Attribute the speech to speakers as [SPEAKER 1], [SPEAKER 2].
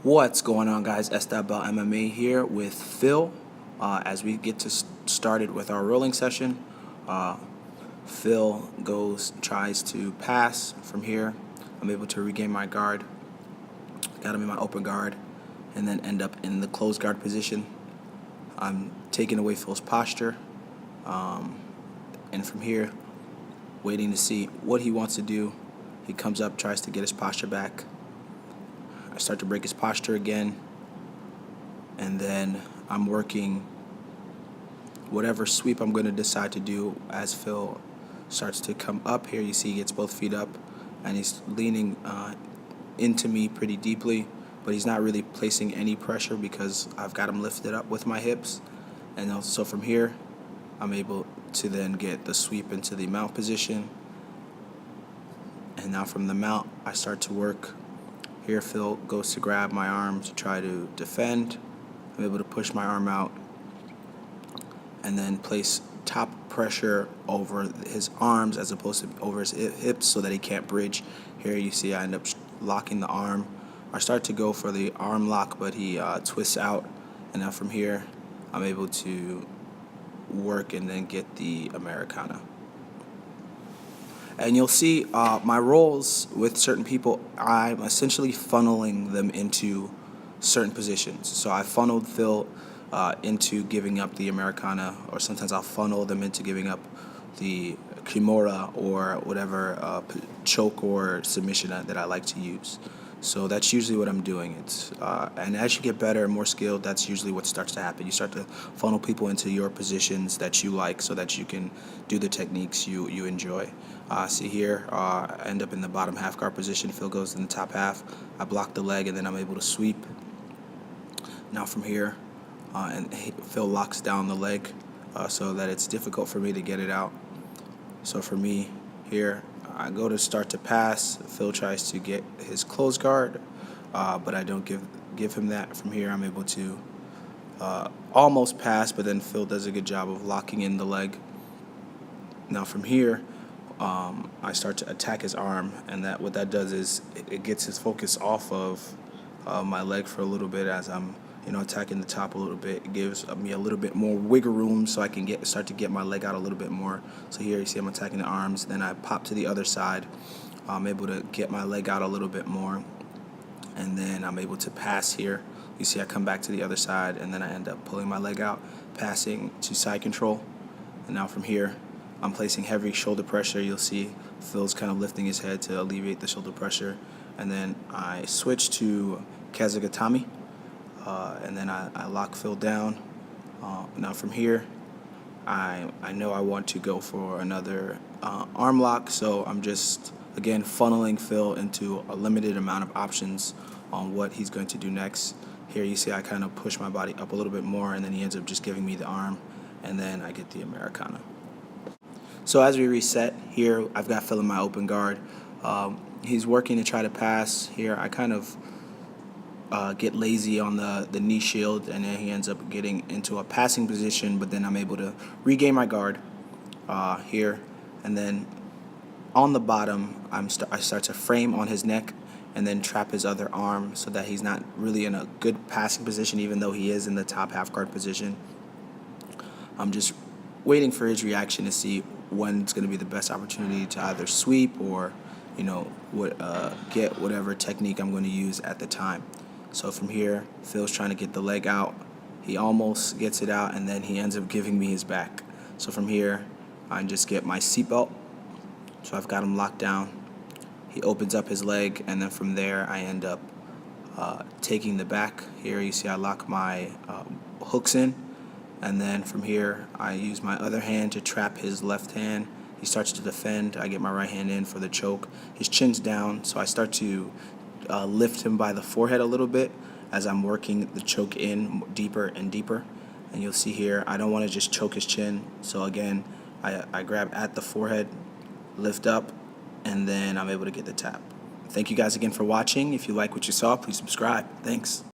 [SPEAKER 1] What's going on, guys? Estabel MMA here with Phil. As we get started with our rolling session, Phil tries to pass from here. I'm able to regain my guard, got him in my open guard, and then end up in the closed guard position. I'm taking away Phil's posture, and from here, waiting to see what he wants to do. He comes up, tries to get his posture back. I start to break his posture again, and then I'm working whatever sweep I'm going to decide to do as Phil starts to come up here. You see he gets both feet up, and he's leaning into me pretty deeply, but he's not really placing any pressure because I've got him lifted up with my hips. And also from here, I'm able to then get the sweep into the mount position. And now from the mount, I start to work. Here, Phil goes to grab my arm to try to defend. I'm able to push my arm out and then place top pressure over his arms as opposed to over his hips so that he can't bridge. Here you see I end up locking the arm. I start to go for the arm lock, but he twists out. And now from here, I'm able to work and then get the Americana. And you'll see my roles with certain people, I'm essentially funneling them into certain positions. So I funneled Phil into giving up the Americana, or sometimes I'll funnel them into giving up the Capoeira or whatever choke or submission that I like to use. So that's usually what I'm doing. And as you get better and more skilled, that's usually what starts to happen. You start to funnel people into your positions that you like so that you can do the techniques you enjoy. See here, I end up in the bottom half guard position. Phil goes in the top half. I block the leg, and then I'm able to sweep. Now from here, and Phil locks down the leg so that it's difficult for me to get it out. So for me here, I go to start to pass. Phil tries to get his closed guard, but I don't give him that. From here, I'm able to almost pass, but then Phil does a good job of locking in the leg. Now from here, I start to attack his arm, and what that does is it gets his focus off of my leg for a little bit as I'm attacking the top a little bit. It gives me a little bit more wiggle room so I can start to get my leg out a little bit more. So here you see I'm attacking the arms, then I pop to the other side. I'm able to get my leg out a little bit more, and then I'm able to pass here. You see I come back to the other side, and then I end up pulling my leg out, passing to side control. And now from here, I'm placing heavy shoulder pressure. You'll see Phil's kind of lifting his head to alleviate the shoulder pressure. And then I switch to Kazagatami. And then I lock Phil down. Now from here, I know I want to go for another arm lock, so I'm just, again, funneling Phil into a limited amount of options on what he's going to do next. Here you see I kind of push my body up a little bit more, and then he ends up just giving me the arm, and then I get the Americana. So as we reset, here I've got Phil in my open guard. He's working to try to pass. Here I kind of get lazy on the knee shield, and then he ends up getting into a passing position, but then I'm able to regain my guard here, and then on the bottom I start to frame on his neck and then trap his other arm so that he's not really in a good passing position, even though he is in the top half guard position. I'm just waiting for his reaction to see when it's going to be the best opportunity to either sweep or get whatever technique I'm going to use at the time. So from here, Phil's trying to get the leg out. He almost gets it out, and then he ends up giving me his back. So from here, I just get my seatbelt. So I've got him locked down. He opens up his leg, and then from there, I end up taking the back. Here you see I lock my hooks in, and then from here, I use my other hand to trap his left hand. He starts to defend. I get my right hand in for the choke. His chin's down, so I start to lift him by the forehead a little bit as I'm working the choke in deeper and deeper. And you'll see here, I don't want to just choke his chin. So again, I grab at the forehead, lift up, and then I'm able to get the tap. Thank you guys again for watching. If you like what you saw, please subscribe. Thanks.